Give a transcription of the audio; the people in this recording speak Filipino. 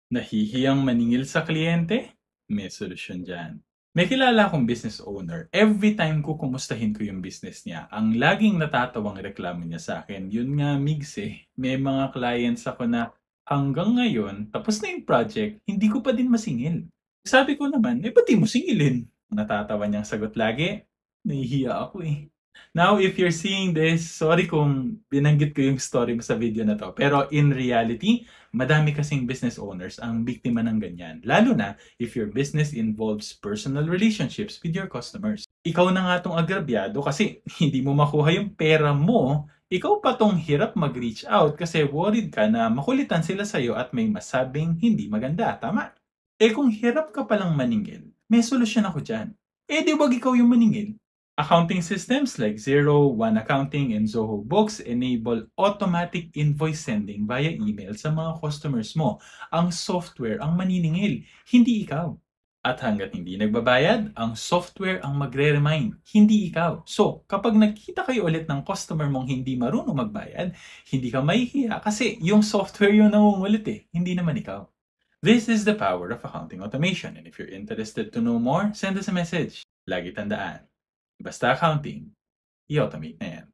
Nahihiyang maningil sa kliyente? May solusyon dyan. May kilala akong business owner. Every time ko kumustahin ko yung business niya, ang laging natatawang reklamo niya sa akin, yun nga Migs may mga clients ako na hanggang ngayon, tapos na yung project, hindi ko pa din masingil. Sabi ko naman, ba't di mo singilin? Natatawa niyang sagot lagi, nahihiya ako Now, if you're seeing this, sorry kung binanggit ko yung story mo sa video na to. Pero in reality, madami kasing business owners ang biktima ng ganyan. Lalo na if your business involves personal relationships with your customers. Ikaw na nga tong agrabyado kasi hindi mo makuha yung pera mo, ikaw pa tong hirap mag-reach out kasi worried ka na makulitan sila sa'yo at may masabing hindi maganda. Tama? Kung hirap ka palang maningil, may solusyon ako dyan. Di wag ikaw yung maningil. Accounting systems like Xero, One Accounting, and Zoho Books enable automatic invoice sending via email sa mga customers mo. Ang software ang maniningil, hindi ikaw. At hanggat hindi nagbabayad, ang software ang magre-remind, hindi ikaw. So, kapag nakita kayo ulit ng customer mong hindi marunong magbayad, hindi ka mahihiya kasi yung software yung nangungulit hindi naman ikaw. This is the power of accounting automation. And if you're interested to know more, send us a message. Lagi tandaan, basta accounting, i-automate na yan.